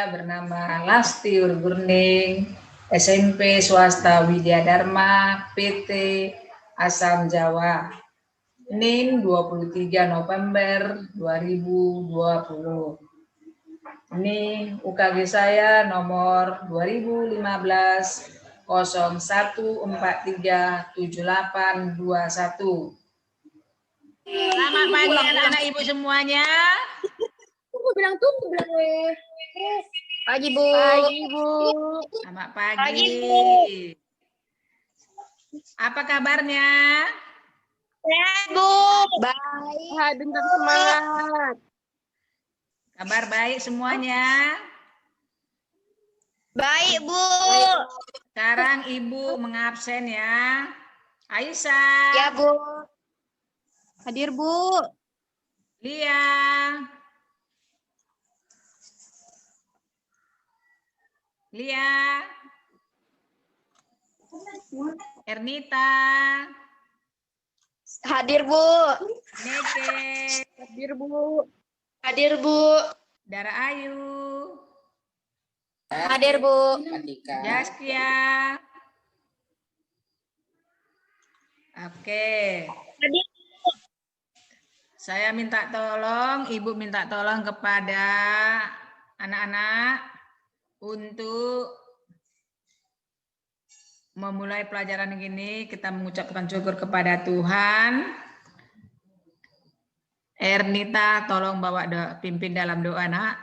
Saya bernama Lasti Urburning, SMP Swasta Widya Dharma, PT Asam Jawa. NIM 23 November 2020. Ini UKG saya nomor 2015 01437821. Selamat pagi anak-anak ibu semuanya. Tunggu bilang weh. Pagi Bu. Pagi Bu. Selamat pagi. Pagi, Bu. Apa kabarnya? Sehat Bu. Baik. Hai, bintang semangat. Kabar baik semuanya. Baik Bu. Sekarang ibu mengabsen ya. Aisyah. Ya Bu. Hadir Bu. Lia. Ernita. Hadir Bu. Neke. Hadir Bu. Hadir Bu. Dara Ayu. Hadir Bu. Jaskia. Oke. Hadir. Saya minta tolong, Ibu minta tolong kepada anak-anak untuk memulai pelajaran ini. Kita mengucapkan syukur kepada Tuhan. Ernita, tolong bawa pimpin dalam doa, nak.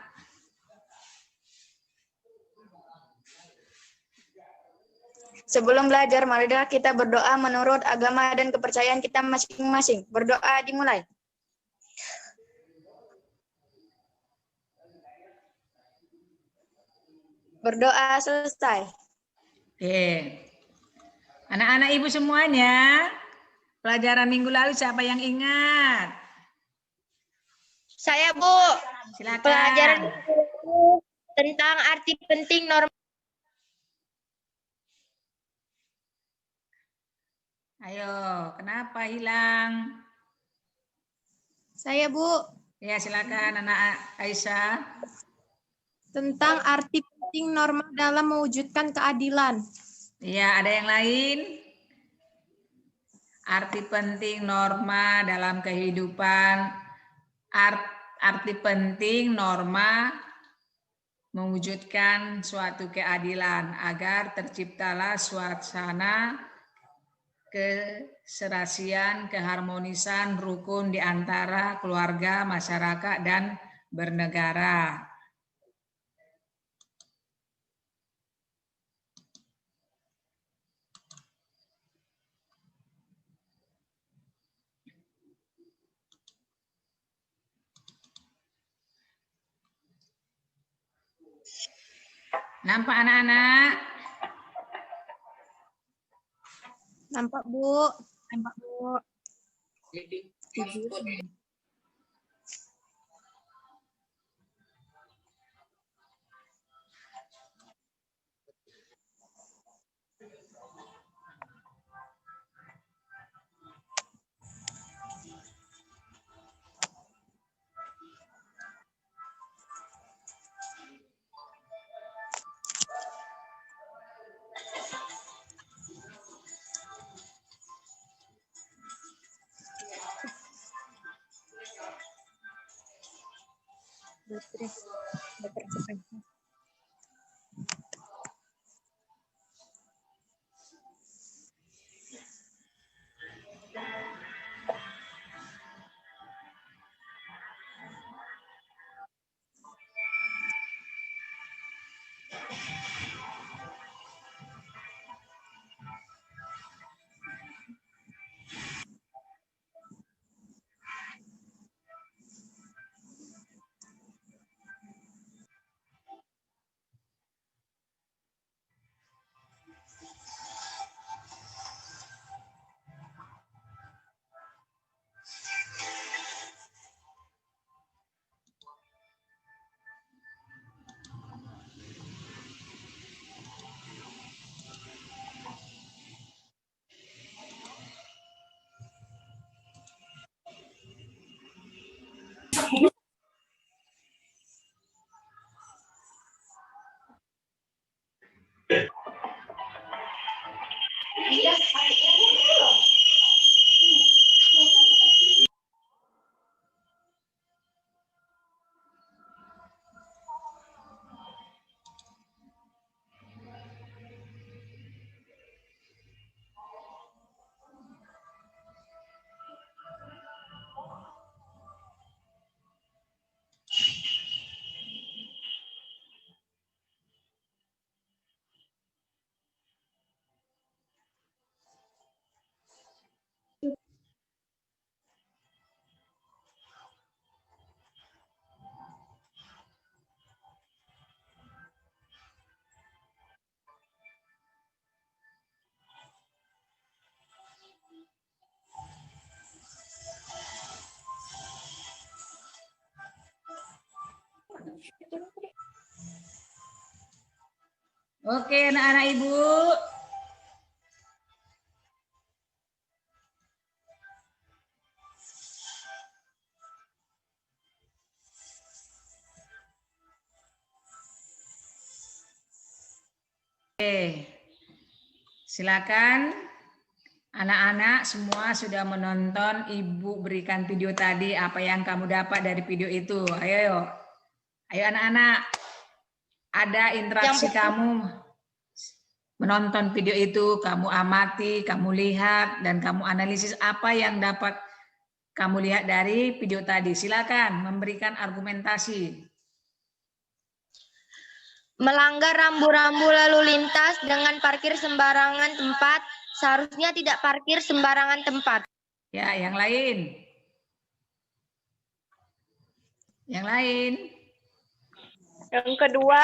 Sebelum belajar, marilah kita berdoa menurut agama dan kepercayaan kita masing-masing. Berdoa dimulai. Berdoa selesai. Oke. Anak-anak ibu semuanya, pelajaran minggu lalu siapa yang ingat? Saya Bu. Silakan. Pelajaran tentang arti penting norma. Ayo, kenapa hilang? Saya Bu. Ya, silakan anak Aisyah. Tentang arti penting norma dalam mewujudkan keadilan. Iya, ada yang lain? Arti penting norma dalam kehidupan, arti penting norma mewujudkan suatu keadilan agar terciptalah suasana keserasian, keharmonisan, rukun di antara keluarga, masyarakat, dan bernegara. Nampak anak-anak? Nampak Bu. Nampak Bu. Oke, anak-anak Ibu. Oke, silakan anak-anak semua sudah menonton Ibu berikan video tadi, apa yang kamu dapat dari video itu. Ayo anak-anak, ada interaksi kamu menonton video itu, kamu amati, kamu lihat, dan kamu analisis apa yang dapat kamu lihat dari video tadi. Silakan memberikan argumentasi. Melanggar rambu-rambu lalu lintas dengan parkir sembarangan tempat, seharusnya tidak parkir sembarangan tempat. Ya, yang lain. Yang lain. Yang kedua,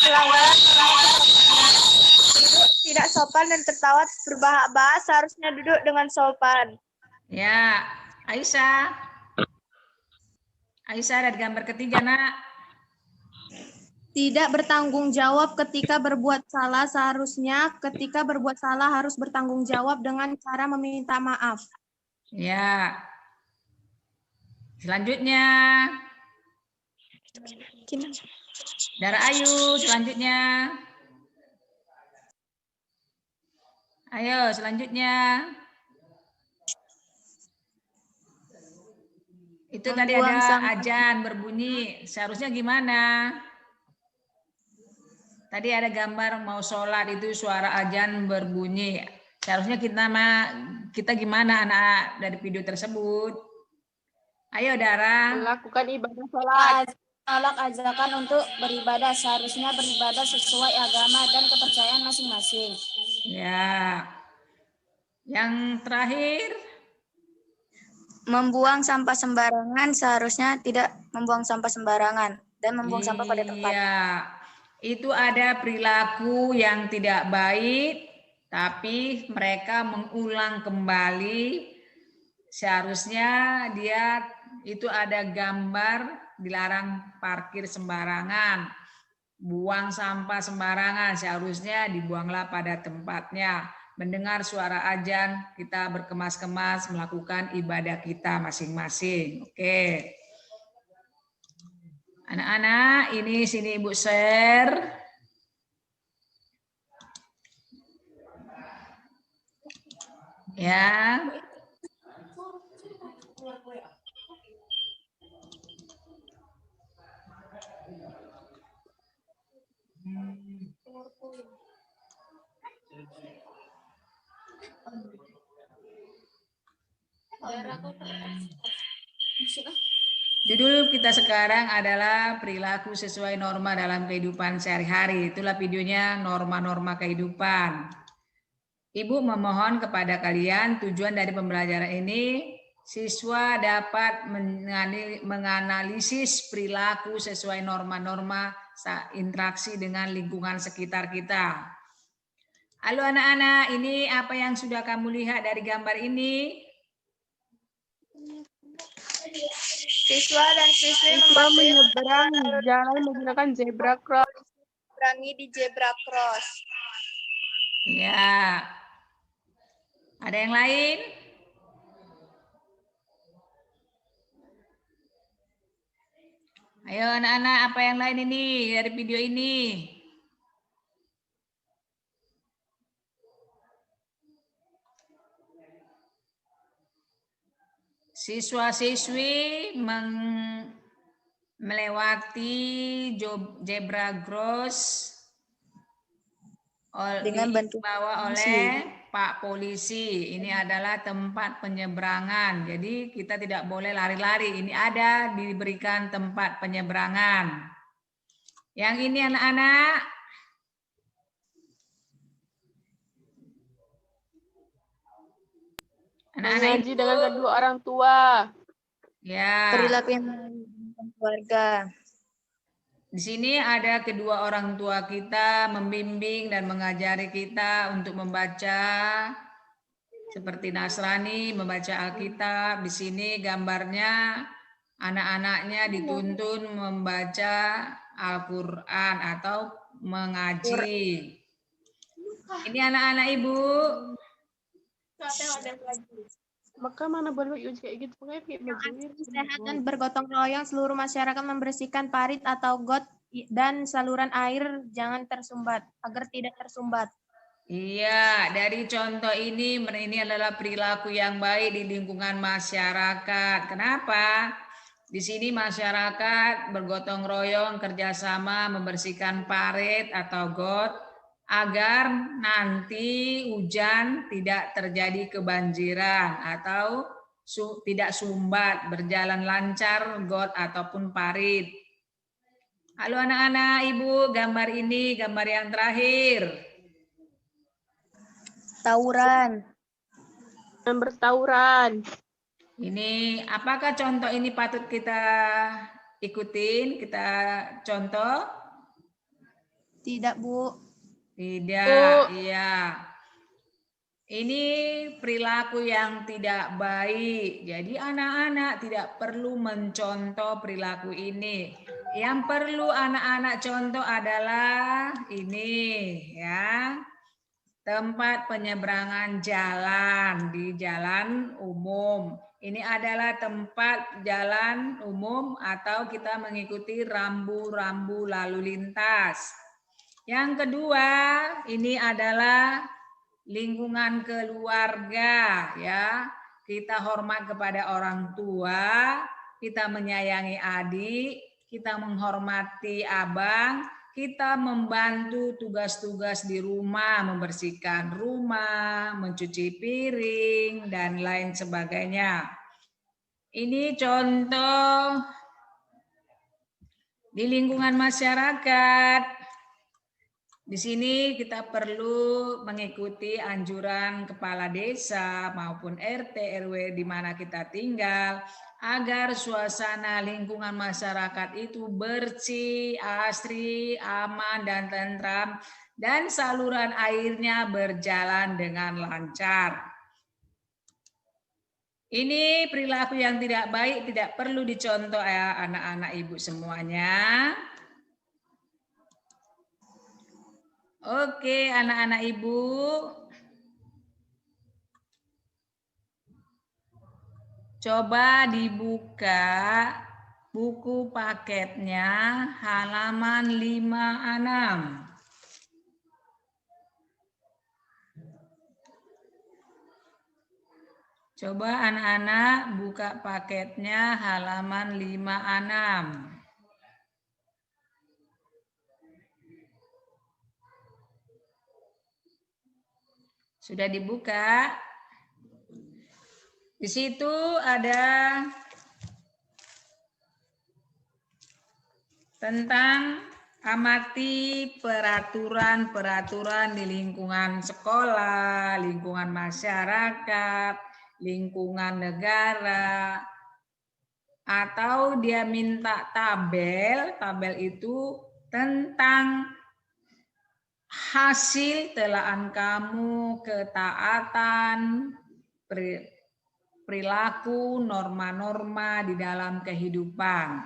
pelanggaran duduk tidak sopan dan tertawa berbahak-bahak, seharusnya duduk dengan sopan. Ya, Aisyah. Aisyah ada di gambar ketiga, Nak. Tidak bertanggung jawab ketika berbuat salah, seharusnya ketika berbuat salah harus bertanggung jawab dengan cara meminta maaf. Ya. Selanjutnya. Dara Ayu, selanjutnya. Ayo, selanjutnya. Itu tadi ada azan berbunyi. Seharusnya gimana? Tadi ada gambar mau sholat itu suara azan berbunyi. Seharusnya kita gimana anak dari video tersebut? Ayo Dara. Melakukan ibadah sholat. Menolak ajakan untuk beribadah, seharusnya beribadah sesuai agama dan kepercayaan masing-masing. Ya. Yang terakhir. Membuang sampah sembarangan, seharusnya tidak membuang sampah sembarangan dan membuang sampah pada tempat. Iya. Itu ada perilaku yang tidak baik, tapi mereka mengulang kembali. Seharusnya dia itu ada gambar dilarang parkir sembarangan, buang sampah sembarangan, seharusnya dibuanglah pada tempatnya. Mendengar suara azan, kita berkemas-kemas melakukan ibadah kita masing-masing. Oke. Anak-anak, ini sini Ibu share. Ya. Judul kita sekarang adalah perilaku sesuai norma dalam kehidupan sehari-hari. Itulah videonya, norma-norma kehidupan. Ibu memohon kepada kalian, tujuan dari pembelajaran ini, siswa dapat menganalisis perilaku sesuai norma-norma interaksi dengan lingkungan sekitar kita. Halo anak-anak, ini apa yang sudah kamu lihat dari gambar ini? Siswa dan siswi menyeberang jalan menggunakan zebra cross. Menyeberangi di zebra cross. Ya. Ada yang lain? Ayo anak-anak, apa yang lain ini dari video ini? Siswa-siswi melewati zebra cross Dengan bantuan dibawa oleh Pak Polisi. Ini adalah tempat penyeberangan. Jadi kita tidak boleh lari-lari. Ini ada diberikan tempat penyeberangan. Yang ini anak-anak. Mengaji dengan kedua orang tua. Ya. perilaku yang menyenangkan keluarga. Di sini ada kedua orang tua kita membimbing dan mengajari kita untuk membaca seperti Nasrani, membaca Alkitab. Di sini gambarnya anak-anaknya dituntun membaca Al-Quran atau mengaji. Ini anak-anak Ibu. Maka mana boleh uji kayak gitu, kayak Sehat dan bergotong royong, seluruh masyarakat membersihkan parit atau got dan saluran air jangan tersumbat agar tidak tersumbat. Iya, dari contoh ini adalah perilaku yang baik di lingkungan masyarakat. Kenapa? Di sini masyarakat bergotong royong kerjasama membersihkan parit atau got agar nanti hujan tidak terjadi kebanjiran atau tidak sumbat, berjalan lancar got ataupun parit. Halo anak-anak, Ibu, gambar ini gambar yang terakhir. Tawuran. Bertawuran. Ini apakah contoh ini patut kita ikutin, kita contoh? Tidak, Bu. Tidak, iya. Ini perilaku yang tidak baik. Jadi anak-anak tidak perlu mencontoh perilaku ini. Yang perlu anak-anak contoh adalah ini ya. Tempat penyeberangan jalan di jalan umum. Ini adalah tempat jalan umum atau kita mengikuti rambu-rambu lalu lintas. Yang kedua, ini adalah lingkungan keluarga ya. Kita hormat kepada orang tua, kita menyayangi adik, kita menghormati abang, kita membantu tugas-tugas di rumah, membersihkan rumah, mencuci piring dan lain sebagainya. Ini contoh di lingkungan masyarakat. Di sini kita perlu mengikuti anjuran kepala desa maupun RT RW di mana kita tinggal agar suasana lingkungan masyarakat itu bersih, asri, aman dan tentram dan saluran airnya berjalan dengan lancar. Ini perilaku yang tidak baik tidak perlu dicontoh ya anak-anak Ibu semuanya. Oke, anak-anak Ibu. Coba dibuka buku paketnya halaman 56. Coba anak-anak buka paketnya halaman 56. Sudah dibuka? Di situ ada tentang amati peraturan-peraturan di lingkungan sekolah, lingkungan masyarakat, lingkungan negara, atau dia minta tabel itu tentang hasil telaan kamu, ketaatan, perilaku, norma-norma di dalam kehidupan.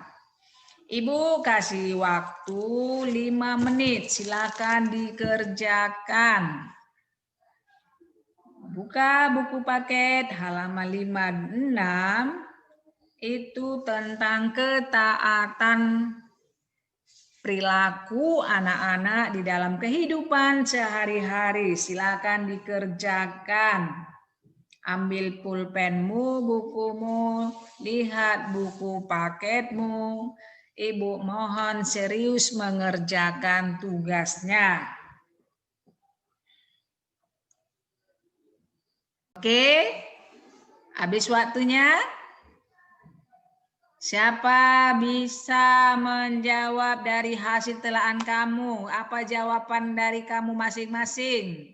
Ibu kasih waktu 5 menit, silakan dikerjakan. Buka buku paket halaman 56, itu tentang ketaatan perilaku anak-anak di dalam kehidupan sehari-hari. Silakan dikerjakan. Ambil pulpenmu, bukumu, lihat buku paketmu. Ibu mohon serius mengerjakan tugasnya. Oke, habis waktunya. Siapa bisa menjawab dari hasil telaah kamu? Apa jawaban dari kamu masing-masing?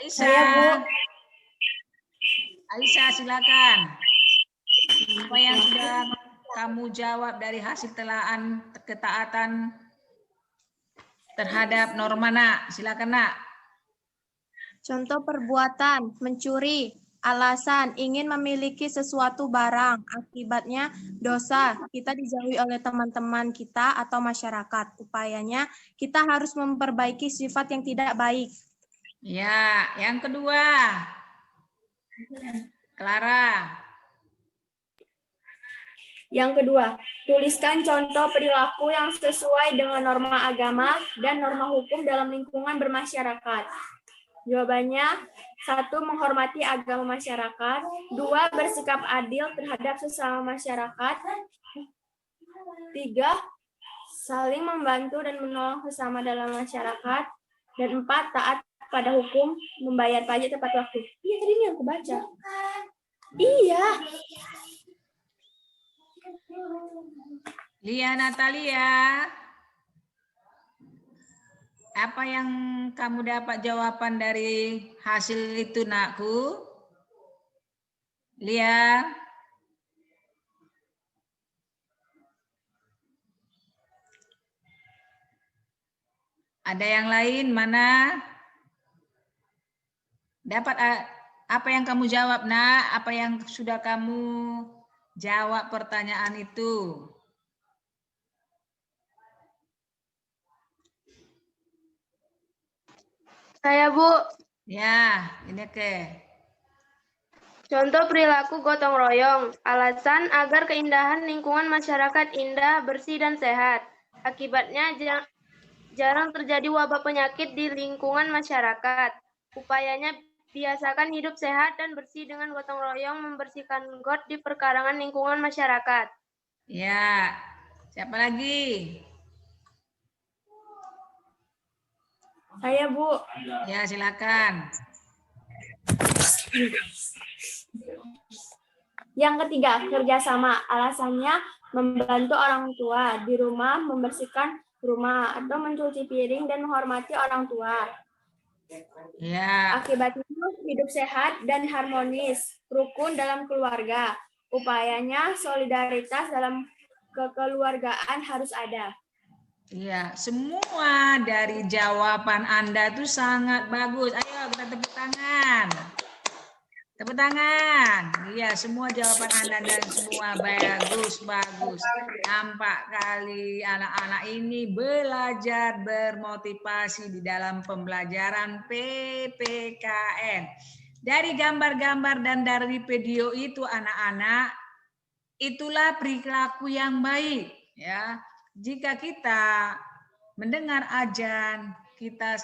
Aisyah. Saya, Bu. Aisyah, silakan. Apa yang sudah kamu jawab dari hasil telaah ketaatan terhadap norma, Nak? Silakan, Nak. Contoh perbuatan, mencuri. Alasan, ingin memiliki sesuatu barang. Akibatnya, dosa. Kita dijauhi oleh teman-teman kita atau masyarakat. Upayanya, kita harus memperbaiki sifat yang tidak baik. Ya, yang kedua. Clara. Yang kedua, tuliskan contoh perilaku yang sesuai dengan norma agama dan norma hukum dalam lingkungan bermasyarakat. Jawabannya, 1. Menghormati agama masyarakat. 2. Bersikap adil terhadap sesama masyarakat. 3. Saling membantu dan menolong sesama dalam masyarakat. Dan 4. Taat pada hukum, membayar pajak tepat waktu. Iya, tadi ini yang aku baca. Iya. Lia Natalia. Apa yang kamu dapat jawaban dari hasil itu, Nakku? Lia. Ada yang lain mana? Dapat apa yang kamu jawab, Nak? Apa yang sudah kamu jawab pertanyaan itu? Saya, Bu. Ya, ini oke. Contoh perilaku gotong royong. Alasan agar keindahan lingkungan masyarakat indah, bersih, dan sehat. Akibatnya jarang terjadi wabah penyakit di lingkungan masyarakat. Upayanya biasakan hidup sehat dan bersih dengan gotong royong membersihkan got di perkarangan lingkungan masyarakat. Ya, siapa lagi? Saya, Bu. Ya, silakan. Yang ketiga, kerjasama. Alasannya membantu orang tua di rumah, membersihkan rumah, atau mencuci piring dan menghormati orang tua. Ya. Akibatnya hidup sehat dan harmonis, rukun dalam keluarga. Upayanya solidaritas dalam kekeluargaan harus ada. Iya, semua dari jawaban Anda itu sangat bagus. Ayo kita tepuk tangan. Tepuk tangan. Iya, semua jawaban Anda dan semua bagus. Nampak kali anak-anak ini belajar bermotivasi di dalam pembelajaran PPKN. Dari gambar-gambar dan dari video itu anak-anak, itulah perilaku yang baik, ya. Jika kita mendengar azan, kita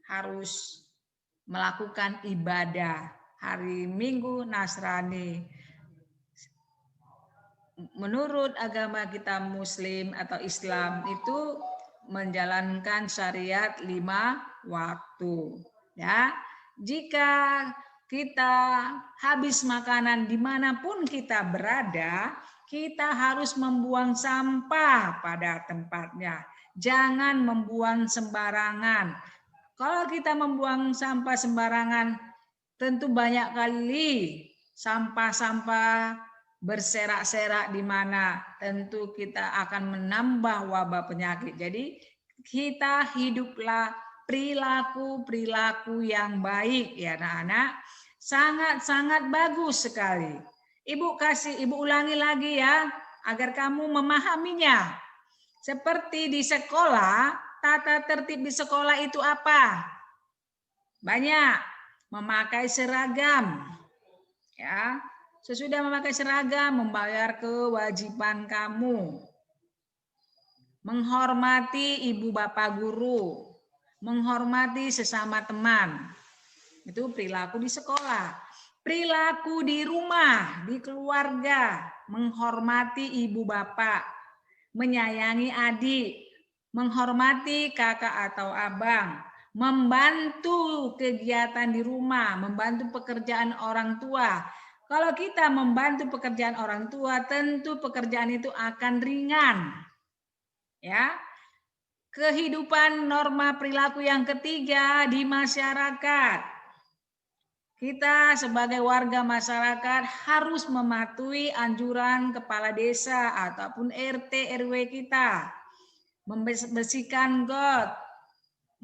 harus melakukan ibadah hari Minggu Nasrani. Menurut agama kita Muslim atau Islam itu menjalankan syariat 5 waktu. Ya, jika kita habis makanan dimanapun kita berada, kita harus membuang sampah pada tempatnya. Jangan membuang sembarangan. Kalau kita membuang sampah sembarangan, tentu banyak kali sampah-sampah berserak-serak di mana. Tentu kita akan menambah wabah penyakit. Jadi kita hiduplah perilaku yang baik ya anak-anak. Sangat-sangat bagus sekali. Ibu ulangi lagi ya, agar kamu memahaminya. Seperti di sekolah, tata tertib di sekolah itu apa? Banyak, memakai seragam. Ya, sesudah memakai seragam, membayar kewajiban kamu. Menghormati ibu bapak guru, menghormati sesama teman. Itu perilaku di sekolah. Perilaku di rumah, di keluarga, menghormati ibu bapak, menyayangi adik, menghormati kakak atau abang, membantu kegiatan di rumah, membantu pekerjaan orang tua. Kalau kita membantu pekerjaan orang tua, tentu pekerjaan itu akan ringan. Ya. Kehidupan norma perilaku yang ketiga di masyarakat. Kita sebagai warga masyarakat harus mematuhi anjuran kepala desa ataupun RT RW kita. Membersihkan got,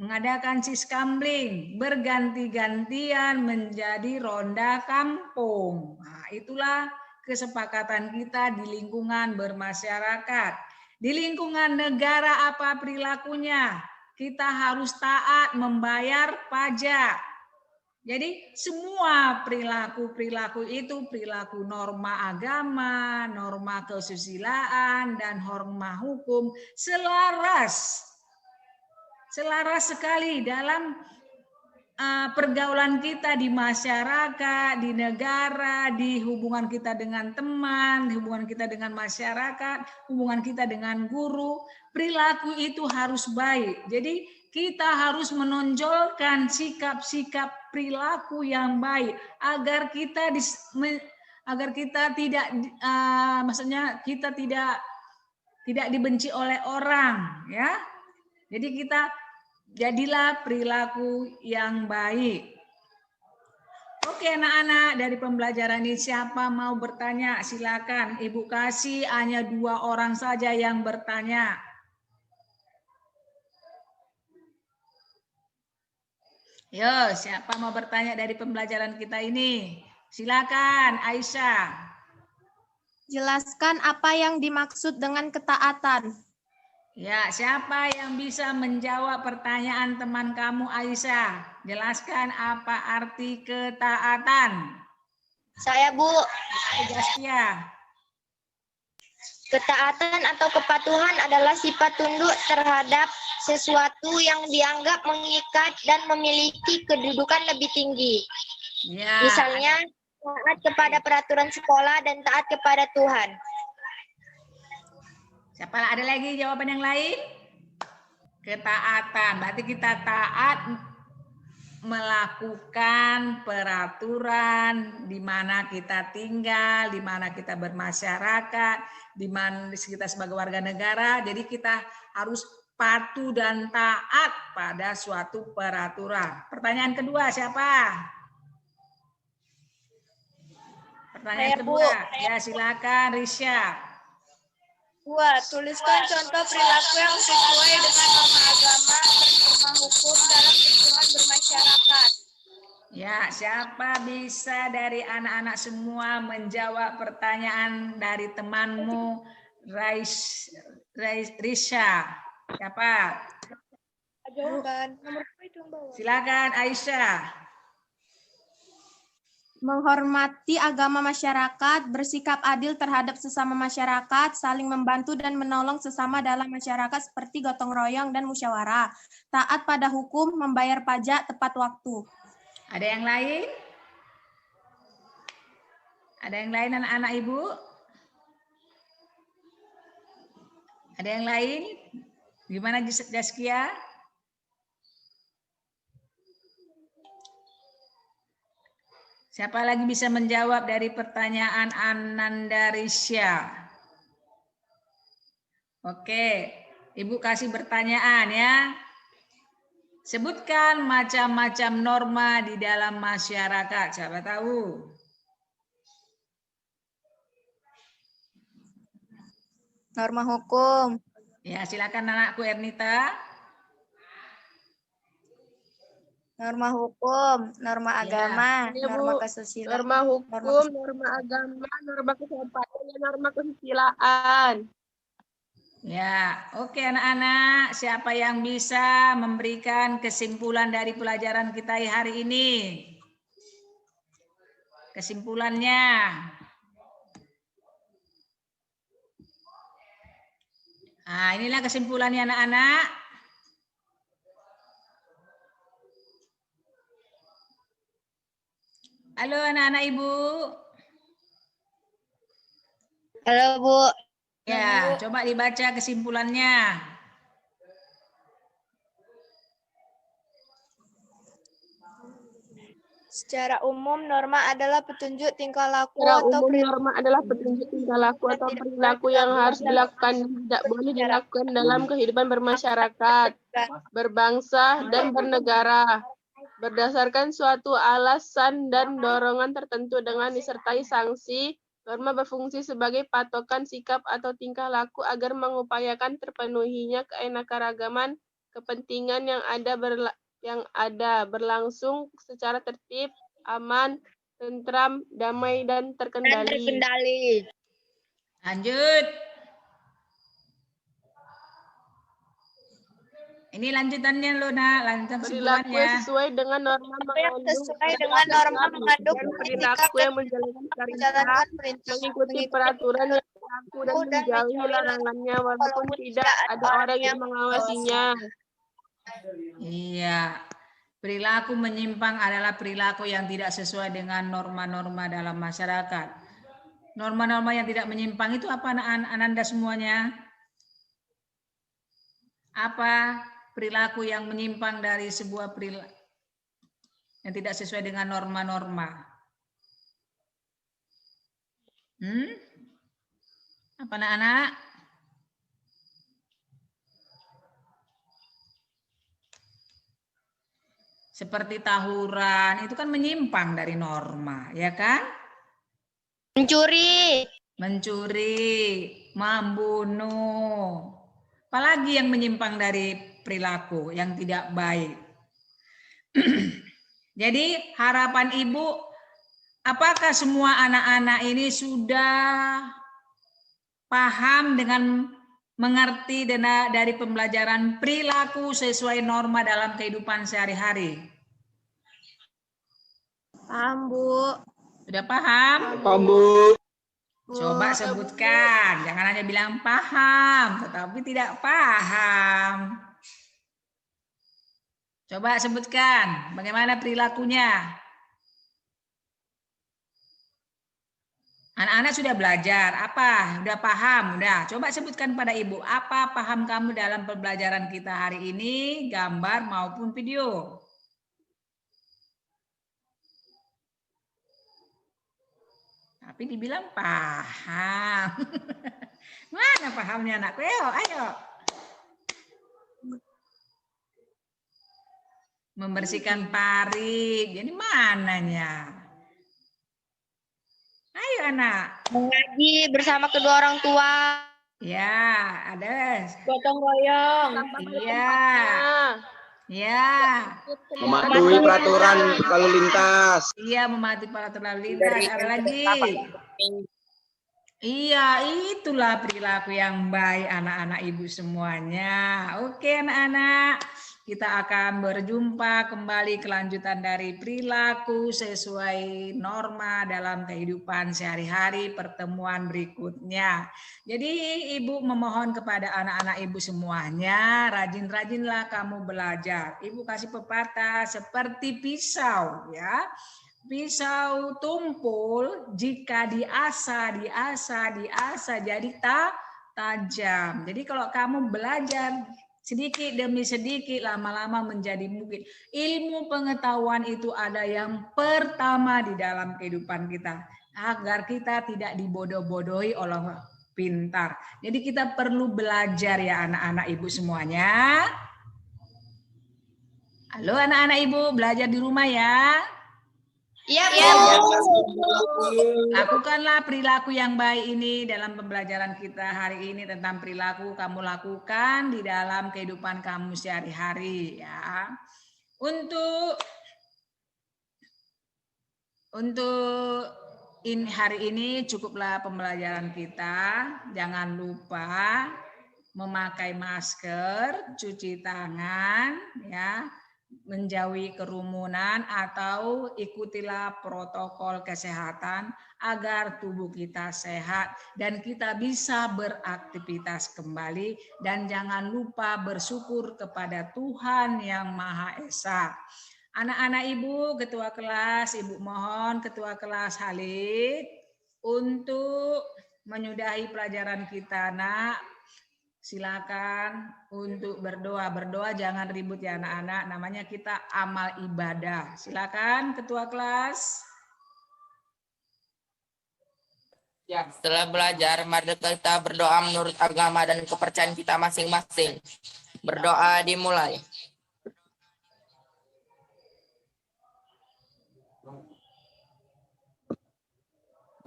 mengadakan siskamling, berganti-gantian menjadi ronda kampung. Nah, itulah kesepakatan kita di lingkungan bermasyarakat. Di lingkungan negara apa perilakunya? Kita harus taat membayar pajak. Jadi semua perilaku-perilaku itu perilaku norma agama, norma kesusilaan, dan norma hukum selaras sekali dalam pergaulan kita di masyarakat, di negara, di hubungan kita dengan teman, di hubungan kita dengan masyarakat, hubungan kita dengan guru. Perilaku itu harus baik. Jadi kita harus menonjolkan sikap-sikap perilaku yang baik agar kita tidak maksudnya kita tidak dibenci oleh orang, ya. Jadi kita jadilah perilaku yang baik. Oke anak-anak, dari pembelajaran ini siapa mau bertanya? Silakan. Ibu kasih hanya 2 orang saja yang bertanya. Yo, siapa mau bertanya dari pembelajaran kita ini? Silakan, Aisyah. Jelaskan apa yang dimaksud dengan ketaatan. Ya, siapa yang bisa menjawab pertanyaan teman kamu Aisyah? Jelaskan apa arti ketaatan. Saya, Bu. Jaskia. Ketaatan atau kepatuhan adalah sifat tunduk terhadap sesuatu yang dianggap mengikat dan memiliki kedudukan lebih tinggi. Ya. Misalnya, taat kepada peraturan sekolah dan taat kepada Tuhan. Siapa ada lagi jawaban yang lain? Ketaatan. Berarti kita taat melakukan peraturan di mana kita tinggal, di mana kita bermasyarakat, di mana kita sebagai warga negara. Jadi kita harus patuh dan taat pada suatu peraturan. Pertanyaan kedua siapa? Pertanyaan kedua. Ya, silakan Risha. 2. Tuliskan contoh perilaku yang sesuai dengan norma agama dan norma hukum dalam lingkungan bermasyarakat. Ya, siapa bisa dari anak-anak semua menjawab pertanyaan dari temanmu Risha? Siapa? Jawaban nomor 2 itu yang bawah. Silakan Aisyah. Menghormati agama masyarakat, bersikap adil terhadap sesama masyarakat, saling membantu dan menolong sesama dalam masyarakat seperti gotong royong dan musyawarah. Taat pada hukum, membayar pajak tepat waktu. Ada yang lain? Ada yang lain anak-anak Ibu? Ada yang lain? Gimana Jaskia? Siapa lagi bisa menjawab dari pertanyaan Ananda Risha? Oke, Ibu kasih pertanyaan ya. Sebutkan macam-macam norma di dalam masyarakat. Siapa tahu? Norma hukum. Ya, silakan anakku Ernita. Norma hukum, norma agama, Ya, Bu. norma kesusilaan. Norma hukum, norma agama, norma kesehatan, dan norma kesusilaan. Ya, oke anak-anak. Siapa yang bisa memberikan kesimpulan dari pelajaran kita hari ini? Kesimpulannya. Nah, inilah kesimpulannya anak-anak. Halo anak-anak Ibu. Halo, Bu. Ya, coba dibaca kesimpulannya. Secara umum, norma adalah petunjuk tingkah laku Secara atau umum, perilaku norma adalah petunjuk tingkah laku atau perilaku yang harus dilakukan dan tidak boleh dilakukan dalam kehidupan bermasyarakat, berbangsa, dan bernegara. Berdasarkan suatu alasan dan dorongan tertentu dengan disertai sanksi, norma berfungsi sebagai patokan sikap atau tingkah laku agar mengupayakan terpenuhinya keanekaragaman kepentingan yang ada berlangsung secara tertib, aman, tentram, damai, dan terkendali. Lanjut. Ini lanjutannya loh, Nak. Lanjutan Perilaku kesimpulannya. yang sesuai dengan norma mengandung dan perilaku yang menjalankan perintah, mengikuti peraturan yang berlaku dan menjauhi larangannya walaupun tidak ada orang yang mengawasinya. Iya. Perilaku menyimpang adalah perilaku yang tidak sesuai dengan norma-norma dalam masyarakat. Norma-norma yang tidak menyimpang itu apa, Ananda semuanya? Apa perilaku yang menyimpang dari sebuah perilaku yang tidak sesuai dengan norma-norma? Apa anak-anak? Seperti tawuran, itu kan menyimpang dari norma, ya kan? Mencuri, membunuh. Apalagi yang menyimpang dari perilaku yang tidak baik. Jadi harapan Ibu, apakah semua anak-anak ini sudah paham dengan mengerti dari pembelajaran perilaku sesuai norma dalam kehidupan sehari-hari? Paham, Bu. Sudah paham? Paham, Bu. Coba sebutkan, jangan hanya bilang paham, tetapi tidak paham. Coba sebutkan, bagaimana perilakunya? Anak-anak sudah belajar, apa? Sudah paham? Udah. Coba sebutkan pada Ibu, apa paham kamu dalam pembelajaran kita hari ini, gambar maupun video? Tapi dibilang paham. Mana pahamnya anakku? Ayo. Membersihkan parit. Jadi mananya? Ayo anak. mengaji bersama kedua orang tua. Ya, ada. Gotong royong. Iya. Ya. Mematuhi peraturan lalu lintas. Iya, mematuhi peraturan lalu lintas. Ada lagi. Iya, itulah perilaku yang baik anak-anak Ibu semuanya. Oke anak-anak, kita akan berjumpa kembali kelanjutan dari perilaku sesuai norma dalam kehidupan sehari-hari pertemuan berikutnya. Jadi Ibu memohon kepada anak-anak Ibu semuanya, rajin-rajinlah kamu belajar. Ibu kasih pepatah seperti pisau ya. Pisau tumpul jika diasah jadi tajam. Jadi kalau kamu belajar sedikit demi sedikit, lama-lama menjadi mungkin. Ilmu pengetahuan itu ada yang pertama di dalam kehidupan kita. Agar kita tidak dibodoh-bodohi oleh pintar. Jadi kita perlu belajar ya anak-anak Ibu semuanya. Halo anak-anak Ibu, belajar di rumah ya. Iya, Bu. Lakukanlah perilaku yang baik ini dalam pembelajaran kita hari ini tentang perilaku kamu lakukan di dalam kehidupan kamu sehari-hari ya. Untuk hari ini cukuplah pembelajaran kita. Jangan lupa memakai masker, cuci tangan ya. Menjauhi kerumunan atau ikutilah protokol kesehatan agar tubuh kita sehat dan kita bisa beraktivitas kembali, dan jangan lupa bersyukur kepada Tuhan yang Maha Esa. Anak-anak Ibu, ketua kelas, Ibu mohon ketua kelas Halid untuk menyudahi pelajaran kita, Nak. Silakan untuk berdoa. Berdoa jangan ribut ya anak-anak, namanya kita amal ibadah. Silakan ketua kelas. Ya, setelah belajar, mari kita berdoa menurut agama dan kepercayaan kita masing-masing. Berdoa dimulai.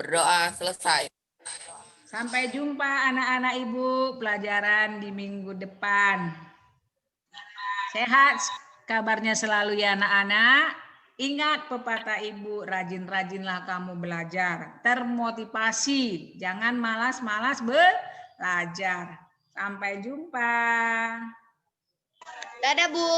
Berdoa selesai. Sampai jumpa anak-anak Ibu pelajaran di minggu depan. Sehat kabarnya selalu ya anak-anak. Ingat pepatah Ibu, rajin-rajinlah kamu belajar. Termotivasi, jangan malas-malas belajar. Sampai jumpa. Dadah, Bu.